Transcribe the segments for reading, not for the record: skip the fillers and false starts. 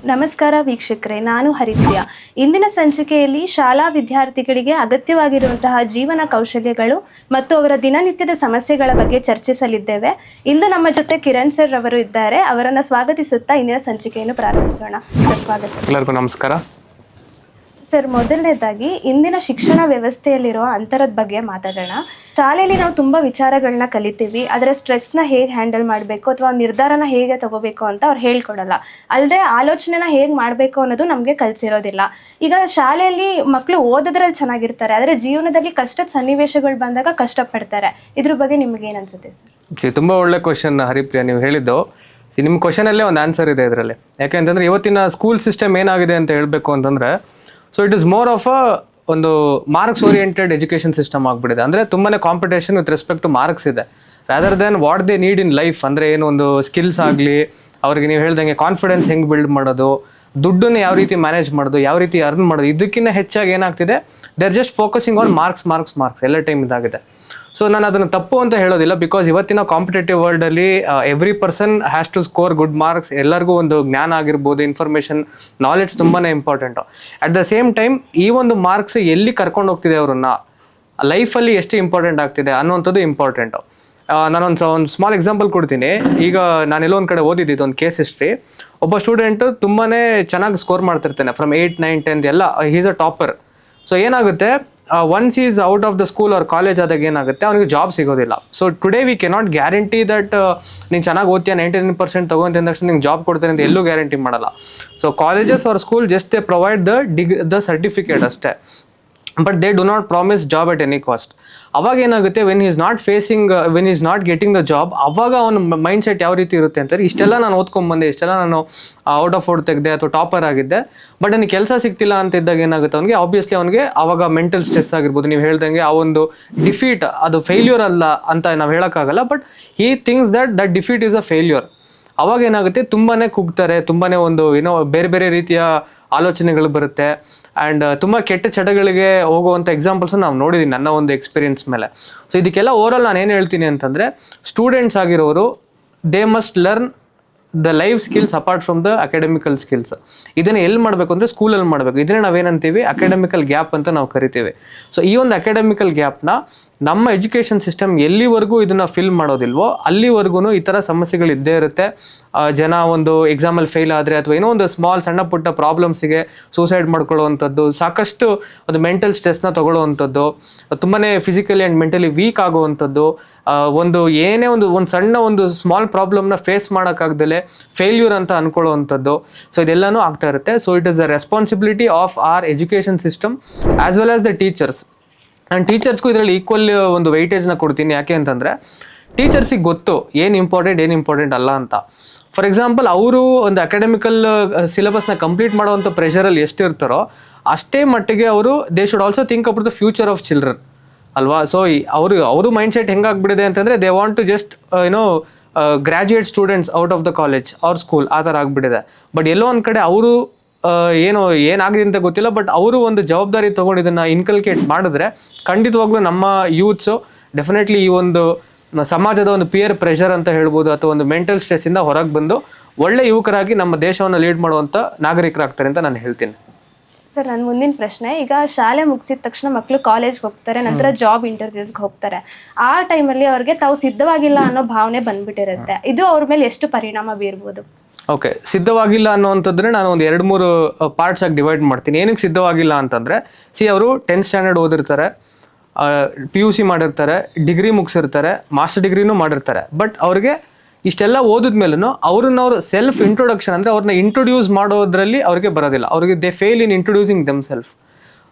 ನಮಸ್ಕಾರ ವೀಕ್ಷಕರೇ, ನಾನು ಹರಿಪ್ರಿಯಾ. ಇಂದಿನ ಸಂಚಿಕೆಯಲ್ಲಿ ಶಾಲಾ ವಿದ್ಯಾರ್ಥಿಗಳಿಗೆ ಅಗತ್ಯವಾಗಿರುವಂತಹ ಜೀವನ ಕೌಶಲ್ಯಗಳು ಮತ್ತು ಅವರ ದಿನನಿತ್ಯದ ಸಮಸ್ಯೆಗಳ ಬಗ್ಗೆ ಚರ್ಚಿಸಲಿದ್ದೇವೆ. ಇಂದು ನಮ್ಮ ಜೊತೆ ಕಿರಣ್ ಸರ್ ಅವರು ಇದ್ದಾರೆ. ಅವರನ್ನು ಸ್ವಾಗತಿಸುತ್ತಾ ಇಂದಿನ ಸಂಚಿಕೆಯನ್ನು ಪ್ರಾರಂಭಿಸೋಣ. ಸರ್, ಸ್ವಾಗತ. ಎಲ್ಲರಿಗೂ ನಮಸ್ಕಾರ. ಸರ್, ಮೊದಲನೇದಾಗಿ ಇಂದಿನ ಶಿಕ್ಷಣ ವ್ಯವಸ್ಥೆಯಲ್ಲಿರುವ ಅಂತರದ ಬಗ್ಗೆ ಮಾತಾಡೋಣ. ಶಾಲೆಯಲ್ಲಿ ನಾವು ತುಂಬ ವಿಚಾರಗಳನ್ನ ಕಲಿತೀವಿ. ಅದರ ಸ್ಟ್ರೆಸ್ನ ಹೇಗೆ ಹ್ಯಾಂಡಲ್ ಮಾಡಬೇಕು ಅಥವಾ ನಿರ್ಧಾರನ ಹೇಗೆ ತಗೋಬೇಕು ಅಂತ ಅವ್ರು ಹೇಳ್ಕೊಡಲ್ಲ. ಅಲ್ಲದೆ ಆಲೋಚನೆನ ಹೇಗೆ ಮಾಡಬೇಕು ಅನ್ನೋದು ನಮಗೆ ಕಲಿಸಿರೋದಿಲ್ಲ. ಈಗ ಶಾಲೆಯಲ್ಲಿ ಮಕ್ಕಳು ಓದೋದ್ರಲ್ಲಿ ಚೆನ್ನಾಗಿರ್ತಾರೆ, ಆದರೆ ಜೀವನದಲ್ಲಿ ಕಷ್ಟದ ಸನ್ನಿವೇಶಗಳು ಬಂದಾಗ ಕಷ್ಟಪಡ್ತಾರೆ. ಇದ್ರ ಬಗ್ಗೆ ನಿಮ್ಗೆ ಏನು ಅನ್ಸುತ್ತೆ ಸರ್? ತುಂಬ ಒಳ್ಳೆ ಕ್ವಶನ್ ಹರಿಪ್ರಿಯಾ ನೀವು ಹೇಳಿದ್ದು. ನಿಮ್ಮ ಕ್ವಶನಲ್ಲೇ ಒಂದು ಆನ್ಸರ್ ಇದೆ ಇದರಲ್ಲಿ. ಯಾಕೆಂತಂದರೆ ಇವತ್ತಿನ ಸ್ಕೂಲ್ ಸಿಸ್ಟಮ್ ಏನಾಗಿದೆ ಅಂತ ಹೇಳಬೇಕು ಅಂತಂದರೆ, so it is more of ಒಂದು ಮಾರ್ಕ್ಸ್ ಓರಿಯೆಂಟೆಡ್ ಎಜುಕೇಷನ್ ಸಿಸ್ಟಮ್ ಆಗಿಬಿಟ್ಟಿದೆ. ಅಂದರೆ ತುಂಬಾ competition with respect to marks ಇದೆ, rather than what they need in life. ಅಂದರೆ ಏನು ಒಂದು ಸ್ಕಿಲ್ಸ್ ಆಗಲಿ, ಅವ್ರಿಗೆ ನೀವು ಹೇಳ್ದಂಗೆ ಕಾನ್ಫಿಡೆನ್ಸ್ ಹೆಂಗೆ ಬಿಲ್ಡ್ ಮಾಡೋದು, ದುಡ್ಡನ್ನು ಯಾವ ರೀತಿ ಮ್ಯಾನೇಜ್ ಮಾಡೋದು, ಯಾವ ರೀತಿ ಅರ್ನ್ ಮಾಡೋದು, ಇದಕ್ಕಿಂತ ಹೆಚ್ಚಾಗಿ ಏನಾಗ್ತಿದೆ, they are just focusing on marks ಎಲ್ಲ ಟೈಮ್ ಇದಾಗಿದೆ. ಸೊ ನಾನು ಅದನ್ನು ತಪ್ಪು ಅಂತ ಹೇಳೋದಿಲ್ಲ, ಬಿಕಾಸ್ ಇವತ್ತಿನ ಕಾಂಪಿಟೇಟಿವ್ ವರ್ಲ್ಡಲ್ಲಿ every person has to score good marks. ಎಲ್ಲರಿಗೂ ಒಂದು ಜ್ಞಾನ ಆಗಿರ್ಬೋದು, ಇನ್ಫಾರ್ಮೇಷನ್, ನಾಲೆಡ್ಜ್ ತುಂಬಾ important. At the same time ಈ ಒಂದು ಮಾರ್ಕ್ಸ್ ಎಲ್ಲಿ ಕರ್ಕೊಂಡು ಹೋಗ್ತಿದೆ ಅವ್ರನ್ನ, ಲೈಫಲ್ಲಿ ಎಷ್ಟು ಇಂಪಾರ್ಟೆಂಟ್ ಆಗ್ತಿದೆ ಅನ್ನೋವಂಥದ್ದು ಇಂಪಾರ್ಟೆಂಟು. ನಾನೊಂದು ಸ್ಮಾಲ್ ಎಕ್ಸಾಂಪಲ್ ಕೊಡ್ತೀನಿ. ಈಗ ನಾನೆಲ್ಲೋ ಒಂದು ಕಡೆ ಓದಿದ್ದು ಒಂದು ಕೇಸ್ ಹಿಸ್ಟ್ರಿ. ಒಬ್ಬ ಸ್ಟೂಡೆಂಟು ತುಂಬಾ ಚೆನ್ನಾಗಿ ಸ್ಕೋರ್ ಮಾಡ್ತಿರ್ತಾನೆ, ಫ್ರಮ್ 8, 9, 10 ಎಲ್ಲ ಹೀಸ್ ಅ ಟಾಪರ್. ಸೊ ಏನಾಗುತ್ತೆ, once is out of the school ಅವ್ರ ಕಾಲೇಜ್ ಆದಾಗ ಏನಾಗುತ್ತೆ, ಅವನಿಗೆ ಜಾಬ್ ಸಿಗೋದಿಲ್ಲ. So today we cannot guarantee that ನೀನು ಚೆನ್ನಾಗಿ ಓದ್ತೀಯ 99% ತಗೊಂತ ತಕ್ಷಣ ನಿಂಗೆ ಜಾಬ್ ಕೊಡ್ತಾರೆ ಅಂತ ಎಲ್ಲೂ ಗ್ಯಾರಂಟಿ ಮಾಡಲ್ಲ. So colleges or school just they provide the certificate ಅಷ್ಟೇ, but they do not promise job at any cost. ಅವಾಗ ಏನಾಗುತ್ತೆ, when is not getting the job, ಅವಾಗ ಅವನ ಮೈಂಡ್ ಸೆಟ್ ಯಾವ ರೀತಿ ಇರುತ್ತೆ ಅಂತಾರೆ, ಇಷ್ಟೆಲ್ಲ ನಾನು ಓದ್ಕೊಂಡ್ಬಂದೆ, ಇಷ್ಟೆಲ್ಲ ನಾನು ಔಟ್ ಆಫ್ ತೆಗೆದೆ ಅಥವಾ ಟಾಪರ್ ಆಗಿದ್ದೆ, ಬಟ್ ನನಗೆ ಕೆಲಸ ಸಿಗ್ತಿಲ್ಲ ಅಂತ ಇದ್ದಾಗ ಏನಾಗುತ್ತೆ ಅವನಿಗೆ, ಆಬ್ವಿಯಸ್ಲಿ ಅವನಿಗೆ ಅವಾಗ ಮೆಂಟಲ್ ಸ್ಟ್ರೆಸ್ ಆಗಿರ್ಬೋದು. ನೀವು ಹೇಳ್ದಂಗೆ ಆ ಒಂದು ಡಿಫೀಟ್ ಅದು ಫೇಲ್ಯೂರ್ ಅಲ್ಲ ಅಂತ ನಾವು ಹೇಳೋಕ್ಕಾಗಲ್ಲ, but he thinks that defeat is a failure. ಅವಾಗ ಏನಾಗುತ್ತೆ, ತುಂಬಾ ಕುಗ್ತಾರೆ, ತುಂಬಾ ಒಂದು ಬೇರೆ ಬೇರೆ ರೀತಿಯ ಆಲೋಚನೆಗಳು ಬರುತ್ತೆ. ಆ್ಯಂಡ್ ತುಂಬ ಕೆಟ್ಟ ಚಟಗಳಿಗೆ ಹೋಗುವಂಥ ಎಕ್ಸಾಂಪಲ್ಸ್ ನಾವು ನೋಡಿದ್ದೀನಿ ನನ್ನ ಒಂದು ಎಕ್ಸ್ಪೀರಿಯನ್ಸ್ ಮೇಲೆ. ಸೊ ಇದಕ್ಕೆಲ್ಲ ಓವರಾಲ್ ನಾನು ಏನು ಹೇಳ್ತೀನಿ ಅಂತಂದರೆ, ಸ್ಟೂಡೆಂಟ್ಸ್ ಆಗಿರೋರು they must learn the life skills apart from the academical skills. ಇದನ್ನು ಎಲ್ಲಿ ಮಾಡಬೇಕು ಅಂದರೆ ಸ್ಕೂಲಲ್ಲಿ ಮಾಡಬೇಕು. ಇದನ್ನೇ ನಾವೇನಂತೀವಿ ಅಕಾಡೆಮಿಕಲ್ ಗ್ಯಾಪ್ ಅಂತ ನಾವು ಕರಿತೀವಿ. ಸೊ ಈ ಒಂದು ಅಕಾಡೆಮಿಕಲ್ ಗ್ಯಾಪ್ನ ನಮ್ಮ ಎಜುಕೇಷನ್ ಸಿಸ್ಟಮ್ ಎಲ್ಲಿವರೆಗೂ ಇದನ್ನು ಫಿಲ್ ಮಾಡೋದಿಲ್ವೋ ಅಲ್ಲಿವರೆಗೂ ಈ ಥರ ಸಮಸ್ಯೆಗಳು ಇದ್ದೇ ಇರುತ್ತೆ. ಜನ ಒಂದು ಎಕ್ಸಾಮಲ್ಲಿ ಫೇಲ್ ಆದರೆ ಅಥವಾ ಏನೋ ಒಂದು ಸಣ್ಣ ಪುಟ್ಟ ಪ್ರಾಬ್ಲಮ್ಸಿಗೆ ಸೂಸೈಡ್ ಮಾಡ್ಕೊಳ್ಳುವಂಥದ್ದು, ಸಾಕಷ್ಟು ಒಂದು ಮೆಂಟಲ್ ಸ್ಟ್ರೆಸ್ನ ತೊಗೊಳ್ಳುವಂಥದ್ದು, ತುಂಬಾ ಫಿಸಿಕಲಿ ಆ್ಯಂಡ್ ಮೆಂಟಲಿ ವೀಕ್ ಆಗುವಂಥದ್ದು, ಏನೇ ಒಂದು ಸಣ್ಣ ಒಂದು ಸ್ಮಾಲ್ ಪ್ರಾಬ್ಲಮ್ನ ಫೇಸ್ ಮಾಡೋಕ್ಕಾಗ್ದಲೇ ಫೇಲ್ಯೂರ್ ಅಂತ ಅಂದ್ಕೊಳ್ಳುವಂಥದ್ದು. ಸೊ ಇದೆಲ್ಲನೂ ಆಗ್ತಾ ಇರುತ್ತೆ. So it is the responsibility of our education system as well as the teachers. And ಟೀಚರ್ಸ್ಗೂ ಇದರಲ್ಲಿ ಈಕ್ವಲ್ ಒಂದು ವೆಯ್ಟೇಜ್ನ ಕೊಡ್ತೀನಿ. ಯಾಕೆ ಅಂತಂದರೆ, ಟೀಚರ್ಸಿಗೆ ಗೊತ್ತು ಏನು ಇಂಪಾರ್ಟೆಂಟ್ ಅಲ್ಲ ಅಂತ. ಫಾರ್ ಎಕ್ಸಾಂಪಲ್, ಅವರು ಒಂದು ಅಕಾಡೆಮಿಕಲ್ ಸಿಲೆಬಸ್ನ ಕಂಪ್ಲೀಟ್ ಮಾಡುವಂಥ ಪ್ರೆಷರಲ್ಲಿ ಎಷ್ಟಿರ್ತಾರೋ ಅಷ್ಟೇ ಮಟ್ಟಿಗೆ they should also think about the future of children ಅಲ್ವಾ. ಸೊ ಅವರು ಮೈಂಡ್ ಸೆಟ್ ಹೆಂಗಾಗ್ಬಿಟ್ಟಿದೆ ಅಂತಂದರೆ, they want to just graduate students out of the college or school, ಆ ಥರ ಆಗಿಬಿಟ್ಟಿದೆ. ಬಟ್ ಎಲ್ಲೋ ಒಂದು ಕಡೆ ಅವರು ಏನಾಗಿದೆ ಅಂತ ಗೊತ್ತಿಲ್ಲ, ಬಟ್ ಅವರು ಒಂದು ಜವಾಬ್ದಾರಿ ತೊಗೊಂಡು ಇದನ್ನು ಇನ್ಕಲ್ಕೇಟ್ ಮಾಡಿದ್ರೆ ಖಂಡಿತವಾಗ್ಲೂ ನಮ್ಮ ಯೂತ್ಸು ಡೆಫಿನೆಟ್ಲಿ ಈ ಒಂದು ಸಮಾಜದ ಒಂದು ಪಿಯರ್ ಪ್ರೆಷರ್ ಅಂತ ಹೇಳ್ಬೋದು, ಅಥವಾ ಒಂದು ಮೆಂಟಲ್ ಸ್ಟ್ರೆಸ್ಸಿಂದ ಹೊರಗೆ ಬಂದು ಒಳ್ಳೆ ಯುವಕರಾಗಿ ನಮ್ಮ ದೇಶವನ್ನು ಲೀಡ್ ಮಾಡುವಂಥ ನಾಗರಿಕರಾಗ್ತಾರೆ ಅಂತ ನಾನು ಹೇಳ್ತೀನಿ. ಸರ್, ನನ್ನ ಮುಂದಿನ ಪ್ರಶ್ನೆ, ಈಗ ಶಾಲೆ ಮುಗಿಸಿದ ತಕ್ಷಣ ಮಕ್ಕಳು ಕಾಲೇಜ್ಗೆ ಹೋಗ್ತಾರೆ, ನಂತರ ಜಾಬ್ ಇಂಟರ್ವ್ಯೂಸ್ಗೆ ಹೋಗ್ತಾರೆ. ಆ ಟೈಮಲ್ಲಿ ಅವ್ರಿಗೆ ತಾವು ಸಿದ್ಧವಾಗಿಲ್ಲ ಅನ್ನೋ ಭಾವನೆ ಬಂದ್ಬಿಟ್ಟಿರುತ್ತೆ. ಇದು ಅವ್ರ ಮೇಲೆ ಎಷ್ಟು ಪರಿಣಾಮ ಬೀರ್ಬೋದು? ಓಕೆ, ಸಿದ್ಧವಾಗಿಲ್ಲ ಅನ್ನೋವಂಥದ್ದನ್ನೇ ನಾನು ಒಂದು 2-3 ಪಾರ್ಟ್ಸ್ ಆಗಿ ಡಿವೈಡ್ ಮಾಡ್ತೀನಿ. ಏನಕ್ಕೆ ಸಿದ್ಧವಾಗಿಲ್ಲ ಅಂತಂದರೆ, ಅವರು 10th ಸ್ಟ್ಯಾಂಡರ್ಡ್ ಓದಿರ್ತಾರೆ, PUC ಮಾಡಿರ್ತಾರೆ, ಡಿಗ್ರಿ ಮುಗಿಸಿರ್ತಾರೆ, ಮಾಸ್ಟರ್ ಡಿಗ್ರಿನೂ ಮಾಡಿರ್ತಾರೆ, ಬಟ್ ಅವ್ರಿಗೆ ಇಷ್ಟೆಲ್ಲ ಓದಿದ್ಮೇಲೂ ಅವ್ರನ್ನವ್ರು ಸೆಲ್ಫ್ ಇಂಟ್ರೊಡಕ್ಷನ್ ಅಂದರೆ ಅವ್ರನ್ನ ಇಂಟ್ರೊಡ್ಯೂಸ್ ಮಾಡೋದ್ರಲ್ಲಿ ಅವ್ರಿಗೆ ಬರೋದಿಲ್ಲ. ಅವ್ರಿಗೆ they fail in introducing themself.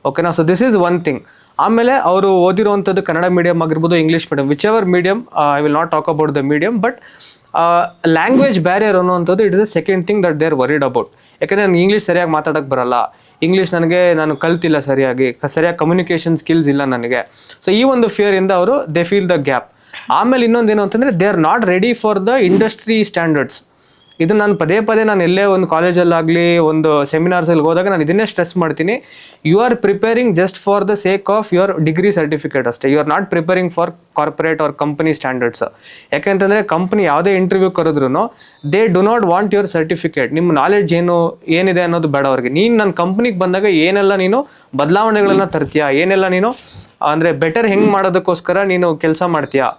ಓಕೆನಾ? So this is one thing. ಆಮೇಲೆ ಅವರು ಓದಿರೋವಂಥದ್ದು ಕನ್ನಡ ಮೀಡಿಯಮ್ ಆಗಿರ್ಬೋದು, English medium, whichever medium, I will not talk about the medium, but language barrier ಅನ್ನುವಂಥದ್ದು it is a second thing that they are worried about. ಯಾಕೆಂದರೆ ನನಗೆ English ಸರಿಯಾಗಿ ಮಾತಾಡೋಕ್ಕೆ ಬರಲ್ಲ, ನಾನು ಕಲ್ತಿಲ್ಲ ಸರಿಯಾಗಿ ಕಮ್ಯುನಿಕೇಷನ್ ಸ್ಕಿಲ್ಸ್ ಇಲ್ಲ ನನಗೆ. ಸೊ ಈ ಒಂದು ಫಿಯರಿಂದ ಅವರು ದೇ ಫೀಲ್ ದ ಗ್ಯಾಪ್. ಆಮೇಲೆ ಇನ್ನೊಂದೇನು ಅಂತಂದರೆ, they are not ready for the industry standards. ಇದು ನಾನು ಪದೇ ಪದೇ ನಾನು ಎಲ್ಲೇ ಒಂದು ಕಾಲೇಜಲ್ಲಾಗಲಿ ಒಂದು ಸೆಮಿನಾರ್ಸಲ್ಲಿ ಹೋದಾಗ ನಾನು ಇದನ್ನೇ ಸ್ಟ್ರೆಸ್ ಮಾಡ್ತೀನಿ. You are preparing just for the sake of your degree certificate ಅಷ್ಟೇ. You are not preparing for corporate or company standards. ಯಾಕೆಂತಂದರೆ ಕಂಪ್ನಿ ಯಾವುದೇ ಇಂಟರ್ವ್ಯೂ ಕರೆದ್ರೂ they do not want your certificate. ನಿಮ್ಮ ನಾಲೆಡ್ಜ್ ಏನಿದೆ ಅನ್ನೋದು ಬೇಡ ಅವ್ರಿಗೆ. ನೀನು ನನ್ನ ಕಂಪ್ನಿಗೆ ಬಂದಾಗ ಏನೆಲ್ಲ ನೀನು ಬದಲಾವಣೆಗಳನ್ನ ತರ್ತೀಯಾ, ಏನೆಲ್ಲ ನೀನು ಅಂದರೆ ಬೆಟರ್ ಹೆಂಗೆ ಮಾಡೋದಕ್ಕೋಸ್ಕರ ನೀನು ಕೆಲಸ ಮಾಡ್ತೀಯಾ,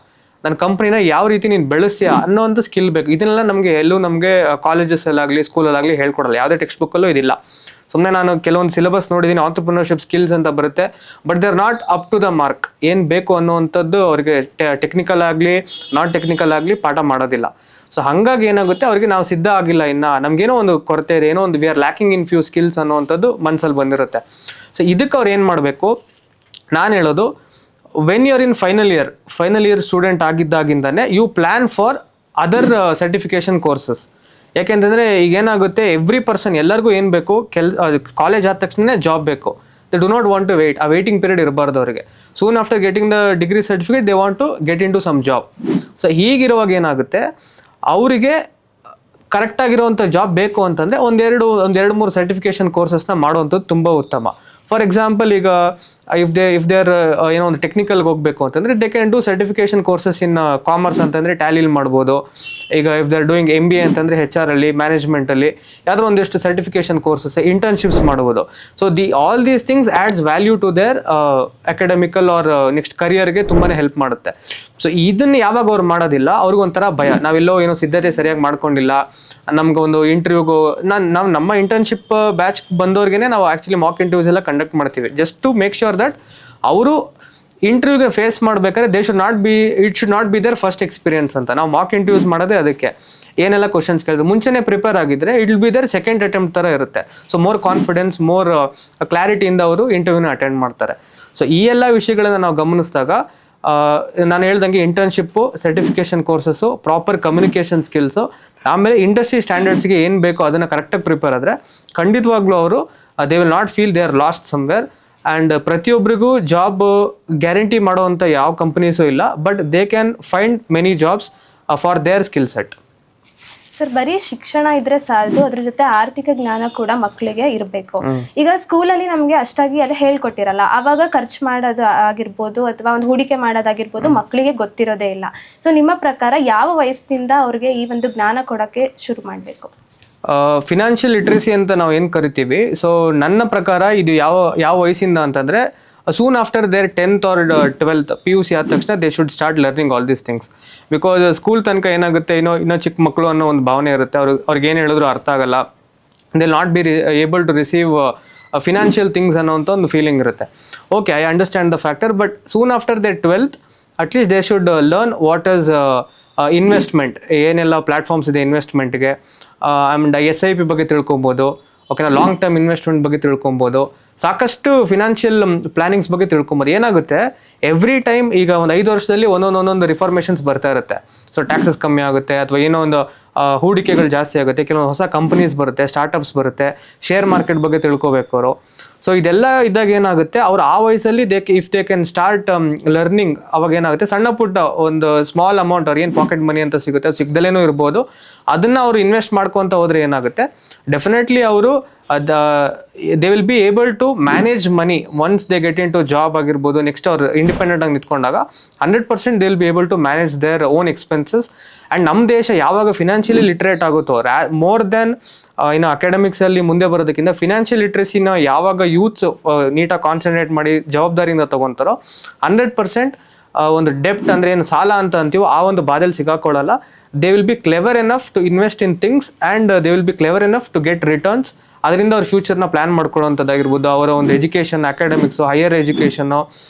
ನನ್ನ ಕಂಪ್ನಿನ ಯಾವ ರೀತಿ ನೀನು ಬೆಳೆಸ್ತೀಯಾ ಅನ್ನೋಂಥ ಸ್ಕಿಲ್ ಬೇಕು. ಇದನ್ನೆಲ್ಲ ನಮಗೆ ಕಾಲೇಜಸ್ಸಲ್ಲಾಗಲಿ ಸ್ಕೂಲಲ್ಲಾಗಲಿ ಹೇಳ್ಕೊಡಲ್ಲ. ಯಾವುದೇ ಟೆಕ್ಸ್ಟ್ ಬುಕ್ಕಲ್ಲೂ ಇದಿಲ್ಲ. ಸುಮ್ಮನೆ ನಾನು ಕೆಲವೊಂದು ಸಿಲೆಬಸ್ ನೋಡಿದ್ದೀನಿ, ಆಂಟ್ರಪ್ರಿನರ್ಶಿಪ್ ಸ್ಕಿಲ್ಸ್ ಅಂತ ಬರುತ್ತೆ, but they are not up to the mark. ಏನು ಬೇಕು ಅನ್ನೋವಂಥದ್ದು ಅವ್ರಿಗೆ ಟೆಕ್ನಿಕಲ್ ಆಗಲಿ ನಾನ್ ಟೆಕ್ನಿಕಲ್ ಆಗಲಿ ಪಾಠ ಮಾಡೋದಿಲ್ಲ. ಸೊ ಹಾಗಾಗಿ ಏನಾಗುತ್ತೆ, ಅವ್ರಿಗೆ ನಾವು ಸಿದ್ಧ ಆಗಿಲ್ಲ, ಇನ್ನು ನಮಗೇನೋ ಒಂದು ಕೊರತೆ ಇದೆ, ಏನೋ ಒಂದು we are lacking in few skills ಅನ್ನೋವಂಥದ್ದು ಮನಸ್ಸಲ್ಲಿ ಬಂದಿರುತ್ತೆ. ಸೊ ಇದಕ್ಕೆ ಅವ್ರು ಏನು ಮಾಡಬೇಕು, ನಾನು ಹೇಳೋದು, when you are in final year student ಆಗಿದ್ದಾಗಿಂದನೇ you plan for other certification courses. ಯಾಕೆಂತಂದರೆ ಈಗ ಏನಾಗುತ್ತೆ, ಎವ್ರಿ ಪರ್ಸನ್ ಎಲ್ಲರಿಗೂ ಏನು ಬೇಕು, ಕಾಲೇಜ್ ಆದ ತಕ್ಷಣ ಜಾಬ್ ಬೇಕು. They do not want to wait. ಆ ವೇಟಿಂಗ್ ಪೀರಿಯಡ್ ಇರಬಾರ್ದು ಅವರಿಗೆ. Soon after getting the degree certificate they want to get in to some job. So ಹೀಗಿರುವಾಗ ಏನಾಗುತ್ತೆ, ಅವರಿಗೆ ಕರೆಕ್ಟಾಗಿರುವಂಥ ಜಾಬ್ ಬೇಕು ಅಂತಂದರೆ ಒಂದೆರಡು ಮೂರು ಸರ್ಟಿಫಿಕೇಷನ್ ಕೋರ್ಸಸ್ನ ಮಾಡುವಂಥದ್ದು ತುಂಬ ಉತ್ತಮ. ಫಾರ್ ಎಕ್ಸಾಂಪಲ್, ಈಗ ಇಫ್ ದೇ ಆರ್ ಏನೋ ಒಂದು ಟೆಕ್ನಿಕಲ್ಗೆ ಹೋಗಬೇಕು ಅಂತಂದರೆ they can do certification courses in commerce ಅಂತಂದರೆ ಟ್ಯಾಲಿಲಿ ಮಾಡ್ಬೋದು. ಈಗ if they are doing MBA ಅಂತಂದರೆ HR ಅಲ್ಲಿ ಮ್ಯಾನೇಜ್ಮೆಂಟಲ್ಲಿ ಯಾವುದೋ ಒಂದಿಷ್ಟು ಸರ್ಟಿಫಿಕೇಷನ್ ಕೋರ್ಸಸ್, ಇಂಟರ್ನ್ಶಿಪ್ಸ್ ಮಾಡ್ಬೋದು. So all these things adds value to their academical or next ಕರಿಯರ್ಗೆ ತುಂಬಾ ಹೆಲ್ಪ್ ಮಾಡುತ್ತೆ. ಸೊ ಇದನ್ನು ಯಾವಾಗ ಅವ್ರು ಮಾಡೋದಿಲ್ಲ, ಅವ್ರಿಗೊಂಥರ ಭಯ, ನಾವೆಲ್ಲೋ ಏನೋ ಸಿದ್ಧತೆ ಸರಿಯಾಗಿ ಮಾಡ್ಕೊಂಡಿಲ್ಲ, ನಮ್ಗೊಂದು ಇಂಟರ್ವ್ಯೂಗು ನಾವು ನಮ್ಮ ಇಂಟರ್ನ್ಶಿಪ್ ಬ್ಯಾಚ್ ಬಂದವ್ರಿಗೆ ನಾವು ಆ್ಯಕ್ಚುಲಿ ಮಾಕ್ ಇಂಟರ್ವ್ಯೂಸ್ ಎಲ್ಲ ಕಂಡಕ್ಟ್ ಮಾಡ್ತೀವಿ, just to make sure that ಅವರು ಇಂಟರ್ವ್ಯೂಗೆ ಫೇಸ್ ಮಾಡಬೇಕಾದ್ರೆ it should not be their first experience ಅಂತ. ನಾವು ಮಾಕ್ ಇಂಟರ್ವ್ಯೂಸ್ ಮಾಡೋದೇ ಅದಕ್ಕೆ. ಏನೆಲ್ಲ ಕ್ವಶನ್ಸ್ ಕೇಳಿದ್ರು ಮುಂಚೆನೇ ಪ್ರಿಪೇರ್ ಆಗಿದ್ರೆ it will be their second attempt ಥರ ಇರುತ್ತೆ. ಸೊ ಮೋರ್ ಕಾನ್ಫಿಡೆನ್ಸ್, ಮೋರ್ ಕ್ಲಾರಿಟಿಯಿಂದ ಅವರು ಇಂಟರ್ವ್ಯೂನ ಅಟೆಂಡ್ ಮಾಡ್ತಾರೆ. ಸೊ ಈ ಎಲ್ಲ ವಿಷಯಗಳನ್ನ ನಾವು ಗಮನಿಸಿದಾಗ ನಾನು ಹೇಳ್ದಂಗೆ internship, certification courses, proper communication skills, ಆಮೇಲೆ ಇಂಡಸ್ಟ್ರಿ ಸ್ಟ್ಯಾಂಡರ್ಡ್ಸ್ಗೆ ಏನು ಬೇಕೋ ಅದನ್ನು ಕರೆಕ್ಟಾಗಿ ಪ್ರಿಪೇರ್ ಆದರೆ ಖಂಡಿತವಾಗ್ಲೂ ಅವರು they will not feel they are last somewhere. And ಪ್ರತಿಯೊಬ್ಬರಿಗೂ ಜಾಬ್ ಗ್ಯಾರಂಟಿ ಮಾಡೋವಂಥ ಯಾವ ಕಂಪ್ನೀಸು ಇಲ್ಲ, but they can find many jobs for there skill set. Sir, ಬರೀ ಶಿಕ್ಷಣ ಇದ್ರೆ ಸಾಲದು, ಅದ್ರ ಜೊತೆ ಆರ್ಥಿಕ ಜ್ಞಾನ ಕೂಡ ಮಕ್ಕಳಿಗೆ ಇರಬೇಕು. ಈಗ ಸ್ಕೂಲಲ್ಲಿ ನಮಗೆ ಅಷ್ಟಾಗಿ ಅದು ಹೇಳ್ಕೊಟ್ಟಿರಲ್ಲ, ಆವಾಗ ಖರ್ಚು ಮಾಡೋದು ಆಗಿರ್ಬೋದು ಅಥವಾ ಒಂದು ಹೂಡಿಕೆ ಮಾಡೋದಾಗಿರ್ಬೋದು ಮಕ್ಕಳಿಗೆ ಗೊತ್ತಿರೋದೇ ಇಲ್ಲ. ಸೊ ನಿಮ್ಮ ಪ್ರಕಾರ ಯಾವ ವಯಸ್ಸಿನಿಂದ ಅವ್ರಿಗೆ ಈ ಒಂದು ಜ್ಞಾನ ಕೊಡೋಕ್ಕೆ ಶುರು ಮಾಡಬೇಕು? ಫಿನಾನ್ಷಿಯಲ್ ಲಿಟ್ರಸಿ ಅಂತ ನಾವು ಏನು ಕರಿತೀವಿ, ಸೊ ನನ್ನ ಪ್ರಕಾರ ಇದು ಯಾವ ವಯಸ್ಸಿಂದ ಅಂತಂದರೆ soon after their 10th or 12th PUC ಆದ ತಕ್ಷಣ they should start learning all these things. Because school ತನಕ ಏನಾಗುತ್ತೆ, ಇನ್ನೂ ಚಿಕ್ಕ ಮಕ್ಕಳು ಅನ್ನೋ ಒಂದು ಭಾವನೆ ಇರುತ್ತೆ, ಅವ್ರಿಗೆ ಏನು ಹೇಳಿದ್ರು ಅರ್ಥ ಆಗಲ್ಲ. They not be able to receive financial things ಅನ್ನೋಂಥ ಒಂದು ಫೀಲಿಂಗ್ ಇರುತ್ತೆ. Okay, I understand the factor, but soon after their 12th at least they should learn what is investment, ಏನೆಲ್ಲ ಪ್ಲ್ಯಾಟ್ಫಾರ್ಮ್ಸ್ ಇದೆ ಇನ್ವೆಸ್ಟ್ಮೆಂಟ್ಗೆ, ಆ್ಯಂಡ್ SIP ಬಗ್ಗೆ ತಿಳ್ಕೊಬೋದು. ಓಕೆನಾ, ಲಾಂಗ್ ಟರ್ಮ್ ಇನ್ವೆಸ್ಟ್ಮೆಂಟ್ ಬಗ್ಗೆ ತಿಳ್ಕೊಬೋದು, ಸಾಕಷ್ಟು ಫಿನಾನ್ಷಿಯಲ್ ಪ್ಲಾನಿಂಗ್ಸ್ ಬಗ್ಗೆ ತಿಳ್ಕೊಬೋದು. ಏನಾಗುತ್ತೆ, ಎವ್ರಿ ಟೈಮ್ ಈಗ ಒಂದು 5 ವರ್ಷದಲ್ಲಿ ಒಂದೊಂದು ರಿಫಾರ್ಮೇಷನ್ಸ್ ಬರ್ತಾ ಇರುತ್ತೆ. ಸೊ ಟ್ಯಾಕ್ಸಸ್ ಕಮ್ಮಿ ಆಗುತ್ತೆ, ಅಥವಾ ಏನೋ ಒಂದು ಹೂಡಿಕೆಗಳು ಜಾಸ್ತಿ ಆಗುತ್ತೆ, ಕೆಲವೊಂದು ಹೊಸ ಕಂಪನೀಸ್ ಬರುತ್ತೆ, ಸ್ಟಾರ್ಟಪ್ಸ್ ಬರುತ್ತೆ, ಶೇರ್ ಮಾರ್ಕೆಟ್ ಬಗ್ಗೆ ತಿಳ್ಕೊಬೇಕು ಅವರು. ಸೊ ಇದೆಲ್ಲ ಇದ್ದಾಗ ಏನಾಗುತ್ತೆ, ಅವ್ರು ಆ ವಯಸ್ಸಲ್ಲಿ if they can start learning, ಅವಾಗ ಏನಾಗುತ್ತೆ, ಸಣ್ಣ ಪುಟ್ಟ ಒಂದು ಸ್ಮಾಲ್ ಅಮೌಂಟ್ ಅವ್ರು ಏನು ಪಾಕೆಟ್ ಮನಿ ಅಂತ ಸಿಗುತ್ತೆ, ಸಿಗ್ದಲೇನೂ ಇರ್ಬೋದು, ಅದನ್ನು ಅವರು ಇನ್ವೆಸ್ಟ್ ಮಾಡ್ಕೊತ ಹೋದ್ರೆ ಏನಾಗುತ್ತೆ, ಡೆಫಿನೆಟ್ಲಿ ಅವರು they will be able to manage money once they get in to job ಆಗಿರ್ಬೋದು. ನೆಕ್ಸ್ಟ್ ಅವ್ರು ಇಂಡಿಪೆಂಡೆಂಟ್ ಆಗಿ ನಿಂತ್ಕೊಂಡಾಗ 100% they will be able to manage their own expenses. And ನಮ್ಮ ದೇಶ ಯಾವಾಗ ಫಿನಾನ್ಷಿಯಲಿ ಲಿಟ್ರೇಟ್ ಆಗುತ್ತೋ, ಮೋರ್ ದೆನ್ ಇನ್ನು ಅಕಾಡೆಮಿಕ್ಸಲ್ಲಿ ಮುಂದೆ ಬರೋದಕ್ಕಿಂತ ಫಿನಾನ್ಷಿಯಲ್ ಲಿಟ್ರಸಿನ ಯಾವಾಗ ಯೂತ್ಸ್ ನೀಟಾಗಿ ಕಾನ್ಸಂಟ್ರೇಟ್ ಮಾಡಿ ಜವಾಬ್ದಾರಿಯಿಂದ ತೊಗೊತಾರೋ 100% ಒಂದು ಡೆಪ್ಟ್ ಅಂದರೆ ಏನು ಸಾಲ ಅಂತ ಅಂತೀವೋ ಆ ಒಂದು ಬಾಧೆಯಲ್ಲಿ ಸಿಗಾಕೊಳ್ಳಲ್ಲ. They will be clever enough to invest in things and they will be clever enough to get returns. ಅದರಿಂದ ಅವ್ರ ಫ್ಯೂಚರ್ನ ಪ್ಲ್ಯಾನ್ ಮಾಡ್ಕೊಳ್ಳೋವಂಥದ್ದಾಗಿರ್ಬೋದು, ಅವರ ಒಂದು ಎಜುಕೇಷನ್, ಅಕಾಡೆಮಿಕ್ಸು, ಹೈಯರ್ ಎಜುಕೇಷನ್ನು,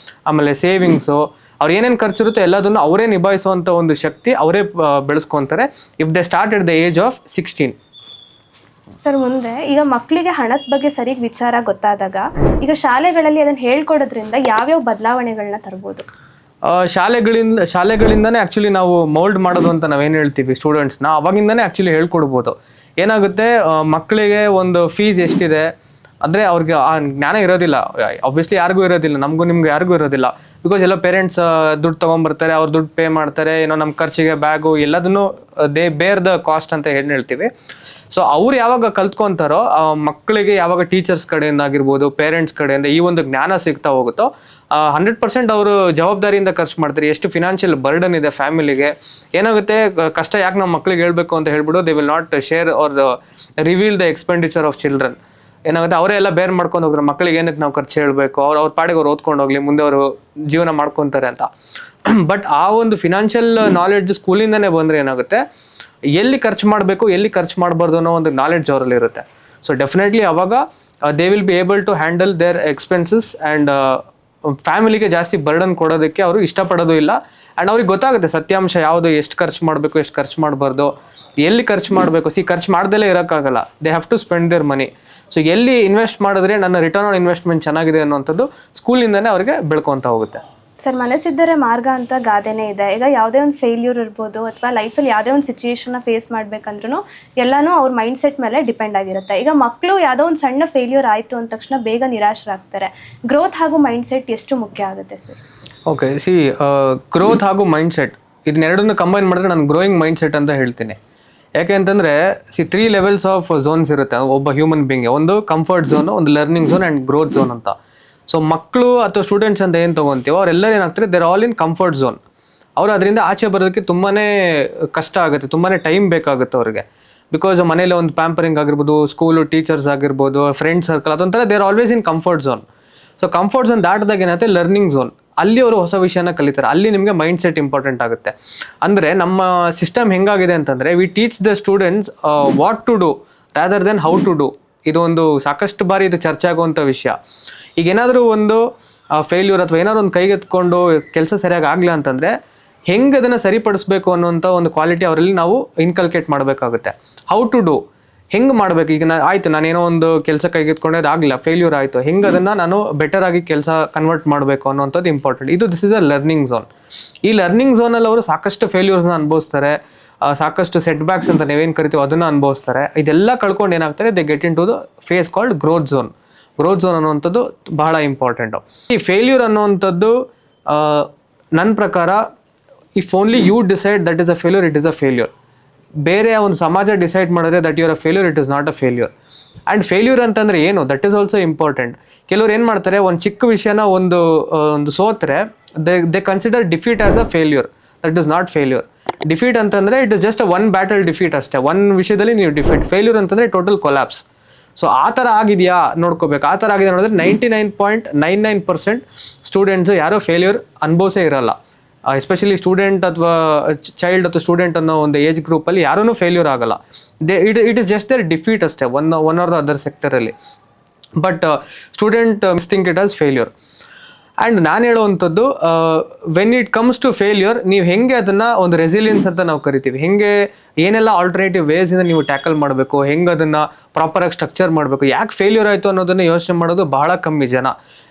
ಆಮೇಲೆ ಸೇವಿಂಗ್ಸು, ಅವ್ರು ಏನೇನು ಖರ್ಚಿರುತ್ತೋ ಎಲ್ಲದನ್ನು ಅವರೇ ನಿಭಾಯಿಸುವಂಥ ಒಂದು ಶಕ್ತಿ ಅವರೇ ಬೆಳೆಸ್ಕೊತಾರೆ if they start at the age of 16. Sir, ಮುಂದೆ ಈಗ ಮಕ್ಕಳಿಗೆ ಹಣದ ಬಗ್ಗೆ ಸರಿಯಾಗಿ ವಿಚಾರ ಗೊತ್ತಾದಾಗ ಈಗ ಶಾಲೆಗಳಲ್ಲಿ ಅದನ್ನು ಹೇಳ್ಕೊಡೋದ್ರಿಂದ ಯಾವ್ಯಾವ ಬದಲಾವಣೆಗಳನ್ನ ತರ್ಬೋದು? ಶಾಲೆಗಳಿಂದನೇ ಆ್ಯಕ್ಚುಲಿ ನಾವು ಮೌಲ್ಡ್ ಮಾಡೋದು ಅಂತ ನಾವೇನು ಹೇಳ್ತೀವಿ ಸ್ಟೂಡೆಂಟ್ಸ್ನ, ಅವಾಗಿಂದನೇ ಆ್ಯಕ್ಚುಲಿ ಹೇಳ್ಕೊಡ್ಬೋದು. ಏನಾಗುತ್ತೆ, ಮಕ್ಕಳಿಗೆ ಒಂದು ಫೀಸ್ ಎಷ್ಟಿದೆ ಅಂದರೆ ಅವ್ರಿಗೆ ಆ ಜ್ಞಾನ ಇರೋದಿಲ್ಲ, ಆಬ್ವಿಯಸ್ಲಿ ಯಾರಿಗೂ ಇರೋದಿಲ್ಲ, ನಮಗೂ ನಿಮ್ಗೆ ಯಾರಿಗೂ ಇರೋದಿಲ್ಲ. ಬಿಕಾಸ್ ಎಲ್ಲ ಪೇರೆಂಟ್ಸ್ ದುಡ್ಡು ತೊಗೊಂಬರ್ತಾರೆ, ಅವ್ರು ದುಡ್ಡು ಪೇ ಮಾಡ್ತಾರೆ, ಏನೋ ನಮ್ಮ ಖರ್ಚಿಗೆ ಬ್ಯಾಗು ಎಲ್ಲದನ್ನು ದೇ ಬೇರ್ ದ ಕಾಸ್ಟ್ ಅಂತ ಏನು ಹೇಳ್ತೀವಿ. ಸೊ ಅವ್ರು ಯಾವಾಗ ಕಲ್ತ್ಕೊಂತಾರೋ ಮಕ್ಕಳಿಗೆ ಯಾವಾಗ ಟೀಚರ್ಸ್ ಕಡೆಯಿಂದ ಆಗಿರ್ಬೋದು, ಪೇರೆಂಟ್ಸ್ ಕಡೆಯಿಂದ ಈ ಒಂದು ಜ್ಞಾನ ಸಿಗ್ತಾ ಹೋಗುತ್ತೋ 100% ಅವರು ಜವಾಬ್ದಾರಿಯಿಂದ ಖರ್ಚು ಮಾಡ್ತಾರೆ. ಎಷ್ಟು ಫಿನಾನ್ಷಿಯಲ್ ಬರ್ಡನ್ ಇದೆ ಫ್ಯಾಮಿಲಿಗೆ, ಏನಾಗುತ್ತೆ ಕಷ್ಟ ಯಾಕೆ ನಮ್ಮ ಮಕ್ಳಿಗೆ ಹೇಳ್ಬೇಕು ಅಂತ ಹೇಳ್ಬಿಟ್ಟು they will not share or reveal the expenditure of children. ಏನಾಗುತ್ತೆ ಅವರೇ ಎಲ್ಲ ಬೇರ್ ಮಾಡ್ಕೊಂಡು ಹೋಗ್ತಾರೆ, ಮಕ್ಳಿಗೆ ಏನಕ್ಕೆ ನಾವು ಖರ್ಚು ಹೇಳಬೇಕು, ಅವ್ರ ಪಾಡಿಗೆ ಅವ್ರು ಓದ್ಕೊಂಡು ಹೋಗ್ಲಿ, ಮುಂದೆ ಅವರು ಜೀವನ ಮಾಡ್ಕೊತಾರೆ ಅಂತ. ಬಟ್ ಆ ಒಂದು ಫಿನಾನ್ಷಿಯಲ್ ನಾಲೆಡ್ಜ್ ಸ್ಕೂಲಿಂದನೇ ಬಂದರೆ ಏನಾಗುತ್ತೆ, ಎಲ್ಲಿ ಖರ್ಚು ಮಾಡಬೇಕು ಎಲ್ಲಿ ಖರ್ಚು ಮಾಡಬಾರ್ದು ಅನ್ನೋ ಒಂದು ನಾಲೆಡ್ಜ್ ಅವರಲ್ಲಿ ಇರುತ್ತೆ. ಸೊ ಡೆಫಿನೆಟ್ಲಿ ಅವಾಗ they will be able to handle their expenses and ಫ್ಯಾಮಿಲಿಗೆ ಜಾಸ್ತಿ ಬರ್ಡನ್ ಕೊಡೋದಕ್ಕೆ ಅವರು ಇಷ್ಟಪಡೋದು ಇಲ್ಲ. ಆ್ಯಂಡ್ ಅವ್ರಿಗೆ ಗೊತ್ತಾಗುತ್ತೆ ಸತ್ಯಾಂಶ ಯಾವುದು, ಎಷ್ಟು ಖರ್ಚು ಮಾಡಬೇಕು ಎಷ್ಟು ಖರ್ಚು ಮಾಡಬಾರ್ದು, ಎಲ್ಲಿ ಖರ್ಚು ಮಾಡಬೇಕು. ಖರ್ಚು ಮಾಡ್ದಲೇ ಇರೋಕ್ಕಾಗಲ್ಲ, they have to spend their money. So ಎಲ್ಲಿ ಇನ್ವೆಸ್ಟ್ ಮಾಡಿದ್ರೆ ನನ್ನ ರಿಟರ್ನ್ ಆನ್ ಇನ್ವೆಸ್ಟ್ಮೆಂಟ್ ಚೆನ್ನಾಗಿದೆ ಅನ್ನೋಂಥದ್ದು ಸ್ಕೂಲಿಂದನೇ ಅವ್ರಿಗೆ ಬೆಳ್ಕೊತ ಹೋಗುತ್ತೆ. ಸರ್, ಮನಸ್ಸಿದ್ದರೆ ಮಾರ್ಗ ಅಂತ ಗಾದೆನೇ ಇದೆ. ಈಗ ಯಾವುದೇ ಒಂದು ಫೇಲ್ಯೂರ್ ಇರ್ಬೋದು ಅಥವಾ ಲೈಫಲ್ಲಿ ಯಾವುದೇ ಒಂದು ಸಿಚುಯೇಷನ್ನ ಫೇಸ್ ಮಾಡ್ಬೇಕಂದ್ರೂ ಎಲ್ಲನೂ ಅವ್ರ ಮೈಂಡ್ ಸೆಟ್ ಮೇಲೆ ಡಿಪೆಂಡ್ ಆಗಿರುತ್ತೆ. ಈಗ ಮಕ್ಕಳು ಯಾವುದೋ ಒಂದು ಸಣ್ಣ ಫೇಲ್ಯೂರ್ ಆಯಿತು ಅಂದ ತಕ್ಷಣ ಬೇಗ ನಿರಾಶರಾಗ್ತಾರೆ. ಗ್ರೋತ್ ಹಾಗೂ ಮೈಂಡ್ ಸೆಟ್ ಎಷ್ಟು ಮುಖ್ಯ ಆಗುತ್ತೆ ಸರ್? ಓಕೆ, ಗ್ರೋತ್ ಹಾಗೂ ಮೈಂಡ್ ಸೆಟ್ ಇದನ್ನೆರಡನ್ನು ಕಂಬೈನ್ ಮಾಡಿದ್ರೆ ನಾನು ಗ್ರೋಯಿಂಗ್ ಮೈಂಡ್ ಸೆಟ್ ಅಂತ ಹೇಳ್ತೀನಿ. ಯಾಕೆ ಅಂತಂದರೆ 3 ಲೆವೆಲ್ಸ್ ಆಫ್ ಝೋನ್ಸ್ ಇರುತ್ತೆ ಒಬ್ಬ ಹ್ಯೂಮನ್ ಬೀಂಗ್ಗೆ. ಒಂದು ಕಂಫರ್ಟ್ ಝೋನು, ಒಂದು learning zone and growth zone ಅಂತ. ಸೊ ಮಕ್ಕಳು ಅಥವಾ ಸ್ಟೂಡೆಂಟ್ಸ್ ಅಂತ ಏನು ತೊಗೊತೀವೋ ಅವರೆಲ್ಲರೂ ಏನಾಗ್ತಾರೆ, they're all in comfort zone. ಅವರು ಅದರಿಂದ ಆಚೆ ಬರೋದಕ್ಕೆ ತುಂಬಾ ಕಷ್ಟ ಆಗುತ್ತೆ, ತುಂಬಾ ಟೈಮ್ ಬೇಕಾಗುತ್ತೆ ಅವ್ರಿಗೆ. ಬಿಕಾಸ್ ಮನೇಲಿ ಒಂದು ಪ್ಯಾಂಪರಿಂಗ್ ಆಗಿರ್ಬೋದು, ಸ್ಕೂಲು ಟೀಚರ್ಸ್ ಆಗಿರ್ಬೋದು, ಫ್ರೆಂಡ್ ಸರ್ಕಲ್, ಅದೊಂಥರ they're always in comfort zone. So comfort zone ದಾಟಿದಾಗ ಏನಾಗುತ್ತೆ ಲರ್ನಿಂಗ್ ಝೋನ್, ಅಲ್ಲಿ ಅವರು ಹೊಸ ವಿಷಯನ ಕಲಿತಾರೆ. ಅಲ್ಲಿ ನಿಮಗೆ ಮೈಂಡ್ ಸೆಟ್ ಇಂಪಾರ್ಟೆಂಟ್ ಆಗುತ್ತೆ. ಅಂದರೆ ನಮ್ಮ ಸಿಸ್ಟಮ್ ಹೆಂಗಾಗಿದೆ ಅಂತಂದರೆ we teach the students what to do rather than how to do. ಇದು ಒಂದು ಸಾಕಷ್ಟು ಬಾರಿ ಇದು ಚರ್ಚೆ ಆಗುವಂಥ ವಿಷಯ. ಈಗ ಏನಾದರೂ ಒಂದು ಫೇಲ್ಯೂರ್ ಅಥವಾ ಏನಾದ್ರು ಒಂದು ಕೈಗೆತ್ಕೊಂಡು ಕೆಲಸ ಸರಿಯಾಗಿ ಆಗಲಿಲ್ಲ ಅಂತಂದರೆ ಹೆಂಗೆ ಅದನ್ನು ಸರಿಪಡಿಸ್ಬೇಕು ಅನ್ನೋಂಥ ಒಂದು ಕ್ವಾಲಿಟಿ ಅವರಲ್ಲಿ ನಾವು ಇನ್ಕಲ್ಕೇಟ್ ಮಾಡಬೇಕಾಗುತ್ತೆ. ಹೌ ಟು ಡೂ, ಹೆಂಗೆ ಮಾಡಬೇಕು. ಈಗ ನಾನೇನೋ ಒಂದು ಕೆಲಸ ಕೈಗೆತ್ಕೊಂಡೆ ಅದಾಗಲಿಲ್ಲ, ಫೇಲ್ಯೂರ್ ಆಯಿತು, ಹೆಂಗೆ ಅದನ್ನು ನಾನು ಬೆಟರಾಗಿ ಕೆಲಸ ಕನ್ವರ್ಟ್ ಮಾಡಬೇಕು ಅನ್ನೋಂಥದ್ದು important. This is a learning zone. ಈ ಲರ್ನಿಂಗ್ ಝೋನಲ್ಲಿ ಅವರು ಸಾಕಷ್ಟು ಫೇಲ್ಯೂರ್ಸ್ನ ಅನುಭವಿಸ್ತಾರೆ, ಸಾಕಷ್ಟು ಸೆಟ್ ಬ್ಯಾಕ್ಸ್ ಅಂತ ನೀವೇನು ಕರಿತೀವೋ ಅದನ್ನು ಅನುಭವಿಸ್ತಾರೆ. ಇದೆಲ್ಲ ಕಳ್ಕೊಂಡು ಏನಾಗ್ತಾರೆ, they get in to the phase called growth zone. Growth zone ಅನ್ನುವಂಥದ್ದು ಬಹಳ ಇಂಪಾರ್ಟೆಂಟು. ಈ ಫೇಲ್ಯೂರ್ ಅನ್ನುವಂಥದ್ದು ನನ್ನ ಪ್ರಕಾರ if only you decide that is a failure, it is a failure. ಬೇರೆ ಒಂದು ಸಮಾಜ ಡಿಸೈಡ್ ಮಾಡಿದ್ರೆ that you're a failure, it is not a failure. And failure ಅಂತಂದರೆ ಏನು, ದಟ್ ಈಸ್ ಆಲ್ಸೋ ಇಂಪಾರ್ಟೆಂಟ್. ಕೆಲವ್ರು ಏನು ಮಾಡ್ತಾರೆ, ಒಂದು ಚಿಕ್ಕ ವಿಷಯನ ಒಂದು ಸೋತ್ರೆ they consider defeat as a failure. That is not failure. Defeat ಅಂತಂದರೆ it is just one battle defeat ಅಷ್ಟೇ, ಒಂದು ವಿಷಯದಲ್ಲಿ ನೀವು ಡಿಫೀಟ್. ಫೇಲ್ಯೂರ್ ಅಂತಂದರೆ ಟೋಟಲ್ ಕೊಲ್ಯಾಪ್ಸ್. ಸೊ ಆ ಥರ ಆಗಿದೆಯಾ ನೋಡ್ಕೋಬೇಕು. ಆ ಥರ ಆಗಿದೆ ನೋಡಿದ್ರೆ 99.99% ಸ್ಟೂಡೆಂಟ್ಸು ಯಾರೋ ಫೇಲ್ಯೂರ್ ಅನುಭವಿಸೇ ಇರಲ್ಲ. ಎಸ್ಪೆಷಲಿ ಸ್ಟೂಡೆಂಟ್ ಅಥವಾ ಚೈಲ್ಡ್ ಅಥವಾ ಸ್ಟೂಡೆಂಟ್ ಅನ್ನೋ ಒಂದು ಏಜ್ ಗ್ರೂಪಲ್ಲಿ ಯಾರೂ ಫೇಲ್ಯೂರ್ ಆಗಲ್ಲ. It is just their defeat ಅಷ್ಟೇ, ಒನ್ ಆರ್ ದ ಅದರ್ ಸೆಕ್ಟರಲ್ಲಿ. But student think it as failure. And ನಾನು ಹೇಳುವಂಥದ್ದು when it comes to failure, ನೀವು ಹೆಂಗೆ ಅದನ್ನು ಒಂದು ರೆಸಿಲಿಯನ್ಸ್ ಅಂತ ನಾವು ಕರಿತೀವಿ, ಹೆಂಗೆ ಏನೆಲ್ಲ ಆಲ್ಟರ್ನೇಟಿವ್ ವೇಸಿಂದ ನೀವು ಟ್ಯಾಕಲ್ ಮಾಡಬೇಕು, ಹೆಂಗೆ ಅದನ್ನು ಪ್ರಾಪರಾಗಿ ಸ್ಟ್ರಕ್ಚರ್ ಮಾಡಬೇಕು. ಯಾಕೆ ಫೇಲ್ಯೂರ್ ಆಯಿತು ಅನ್ನೋದನ್ನು ಯೋಚನೆ ಮಾಡೋದು ಬಹಳ ಕಮ್ಮಿ ಜನ.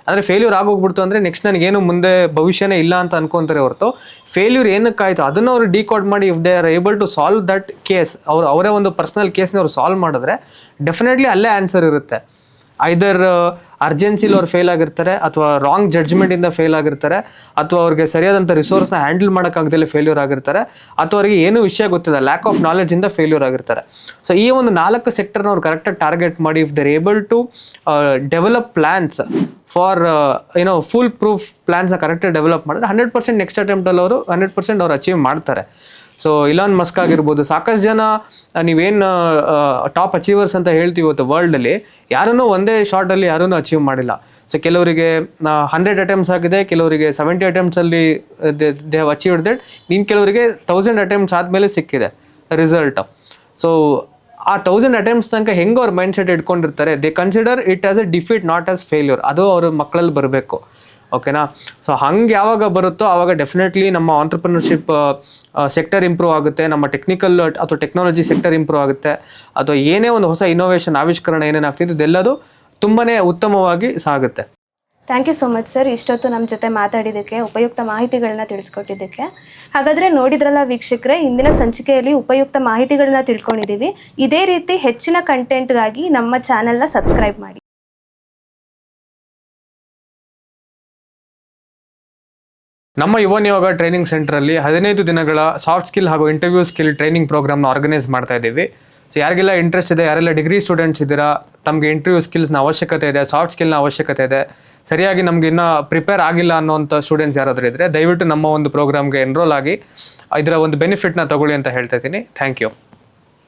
ಅಂದರೆ ಫೇಲ್ಯೂರ್ ಆಗೋಗ್ಬಿಡ್ತು ಅಂದರೆ ನೆಕ್ಸ್ಟ್ ನನಗೇನು ಮುಂದೆ ಭವಿಷ್ಯನೇ ಇಲ್ಲ ಅಂತ ಅನ್ಕೊತಾರೆ ಹೊರತು, ಫೇಲ್ಯೂರ್ ಏನಕ್ಕಾಯಿತು ಅದನ್ನು ಅವರು ಡಿಕೋಡ್ ಮಾಡಿ if they are able to solve that case, ಅವರೇ ಒಂದು ಪರ್ಸ್ನಲ್ ಕೇಸ್ನ ಅವ್ರು ಸಾಲ್ವ್ ಮಾಡಿದ್ರೆ ಡೆಫಿನೆಟ್ಲಿ ಅಲ್ಲೇ ಆನ್ಸರ್ ಇರುತ್ತೆ. ಐದರ್ ಅರ್ಜೆನ್ಸಿಲಿ ಅವ್ರು ಫೇಲ್ ಆಗಿರ್ತಾರೆ, ಅಥವಾ ರಾಂಗ್ ಜಡ್ಜ್ಮೆಂಟಿಂದ ಫೇಲ್ ಆಗಿರ್ತಾರೆ, ಅಥವಾ ಅವ್ರಿಗೆ ಸರಿಯಾದಂಥ ರಿಸೋರ್ಸ್ನ ಹ್ಯಾಂಡಲ್ ಮಾಡೋಕ್ಕಾಗ್ದಲೇ ಫೇಲ್ಯೂರ್ ಆಗಿರ್ತಾರೆ, ಅಥವಾ ಅವರಿಗೆ ಏನೂ ವಿಷಯ ಗೊತ್ತಿಲ್ಲ, ಲ್ಯಾಕ್ ಆಫ್ ನಾಲೆಡ್ಜಿಂದ ಫೇಲ್ಯೂರ್ ಆಗಿರ್ತಾರೆ. ಸೊ ಈ ಒಂದು 4 ಸೆಕ್ಟರ್ನ ಅವ್ರು ಕರೆಕ್ಟಾಗಿ ಟಾರ್ಗೆಟ್ ಮಾಡಿ if they're able to develop plans for full proof ಪ್ಲ್ಯಾನ್ಸ್ನ ಕರೆಕ್ಟಾಗಿ ಡೆವಲಪ್ ಮಾಡಿದ್ರೆ 100% ನೆಕ್ಸ್ಟ್ ಅಟೆಂಪ್ಟಲ್ಲಿ ಅವರು 100% ಅವ್ರು ಅಚೀವ್ ಮಾಡ್ತಾರೆ. ಸೊ ಇಲಾನ್ ಮಸ್ಕ್ ಆಗಿರ್ಬೋದು, ಸಾಕಷ್ಟು ಜನ ನೀವೇನು ಟಾಪ್ ಅಚೀವರ್ಸ್ ಅಂತ ಹೇಳ್ತೀವಿ ಇವತ್ತು ವರ್ಲ್ಡಲ್ಲಿ, ಯಾರನ್ನೂ ಒಂದೇ ಶಾರ್ಟಲ್ಲಿ ಯಾರೂ ಅಚೀವ್ ಮಾಡಿಲ್ಲ. ಸೊ ಕೆಲವರಿಗೆ 100 ಅಟೆಂಪ್ಟ್ಸ್ ಆಗಿದೆ, ಕೆಲವರಿಗೆ 70 ಅಟೆಂಪ್ಟ್ಸಲ್ಲಿ ದೇ ಹ್ಯಾವ್ ಅಚೀವ್ಡ್ ದಟ್. ಇನ್ನು ಕೆಲವರಿಗೆ 1000 ಅಟೆಂಪ್ಟ್ಸ್ ಆದಮೇಲೆ ಸಿಕ್ಕಿದೆ ರಿಸಲ್ಟ್. ಸೊ ಆ 1000 ಅಟೆಂಪ್ಟ್ಸ್ ತನಕ ಹೆಂಗೆ ಅವ್ರ ಮೈಂಡ್ ಸೆಟ್ ಇಟ್ಕೊಂಡಿರ್ತಾರೆ, they consider it as A defeat, not as failure. ಅದು ಅವ್ರ ಮಕ್ಕಳಲ್ಲಿ ಬರಬೇಕು. ಓಕೆನಾ? ಸೊ ಹಂಗೆ ಯಾವಾಗ ಬರುತ್ತೋ ಆವಾಗ ಡೆಫಿನೆಟ್ಲಿ ನಮ್ಮ ಆಂಟ್ರಪ್ರಿನರ್ಶಿಪ್ ಸೆಕ್ಟರ್ ಇಂಪ್ರೂವ್ ಆಗುತ್ತೆ, ನಮ್ಮ ಟೆಕ್ನಿಕಲ್ ಅಥವಾ ಟೆಕ್ನಾಲಜಿ ಸೆಕ್ಟರ್ ಇಂಪ್ರೂವ್ ಆಗುತ್ತೆ, ಅಥವಾ ಏನೇ ಒಂದು ಹೊಸ ಇನೋವೇಷನ್ ಆವಿಷ್ಕರಣ ಏನೇನಾಗ್ತಿದ್ದು ಇದೆಲ್ಲದು ತುಂಬಾ ಉತ್ತಮವಾಗಿ ಸಾಗುತ್ತೆ. Thank you so much sir, ಇಷ್ಟೊತ್ತು ನಮ್ಮ ಜೊತೆ ಮಾತಾಡಿದ್ದಕ್ಕೆ, ಉಪಯುಕ್ತ ಮಾಹಿತಿಗಳನ್ನ ತಿಳಿಸ್ಕೊಟ್ಟಿದ್ದಕ್ಕೆ. ಹಾಗಾದರೆ ನೋಡಿದ್ರಲ್ಲ ವೀಕ್ಷಕರೇ, ಇಂದಿನ ಸಂಚಿಕೆಯಲ್ಲಿ ಉಪಯುಕ್ತ ಮಾಹಿತಿಗಳನ್ನ ತಿಳ್ಕೊಂಡಿದ್ದೀವಿ. ಇದೇ ರೀತಿ ಹೆಚ್ಚಿನ ಕಂಟೆಂಟ್ಗಾಗಿ ನಮ್ಮ ಚಾನೆಲ್ನ ಸಬ್ಸ್ಕ್ರೈಬ್ ಮಾಡಿ. ನಮ್ಮ ಯುವ ನಿಯೋಗ ಟ್ರೈನಿಂಗ್ ಸೆಂಟರಲ್ಲಿ 15 ದಿನಗಳ ಸಾಫ್ಟ್ ಸ್ಕಿಲ್ ಹಾಗೂ ಇಂಟರ್ವ್ಯೂ ಸ್ಕಿಲ್ ಟ್ರೈನಿಂಗ್ ಪ್ರೋಗ್ರಾಮ್ನ ಆರ್ಗನೈಸ್ ಮಾಡ್ತಾ ಇದ್ದೀವಿ. ಸೊ ಯಾರಿಗೆಲ್ಲ ಇಂಟ್ರೆಸ್ಟ್ ಇದೆ, ಯಾರೆಲ್ಲ ಡಿಗ್ರಿ ಸ್ಟೂಡೆಂಟ್ಸ್ ಇದ್ದೀರಾ, ತಮಗೆ ಇಂಟರ್ವ್ಯೂ ಸ್ಕಿಲ್ಸ್ನ ಅವಶ್ಯಕತೆ ಇದೆ, ಸಾಫ್ಟ್ ಸ್ಕಿಲ್ನ ಅವಶ್ಯಕತೆ ಇದೆ, ಸರಿಯಾಗಿ ನಮ್ಗೆ ಇನ್ನೂ ಪ್ರಿಪೇರ್ ಆಗಿಲ್ಲ ಅನ್ನೋಂಥ ಸ್ಟೂಡೆಂಟ್ಸ್ ಯಾರಾದರೂ ಇದ್ದರೆ ದಯವಿಟ್ಟು ನಮ್ಮ ಒಂದು ಪ್ರೋಗ್ರಾಮ್ಗೆ ಎನ್ರೋಲ್ ಆಗಿ ಇದರ ಒಂದು ಬೆನಿಫಿಟ್ನ ತಗೊಳ್ಳಿ ಅಂತ ಹೇಳ್ತಾ ಇದ್ದೀನಿ. Thank you.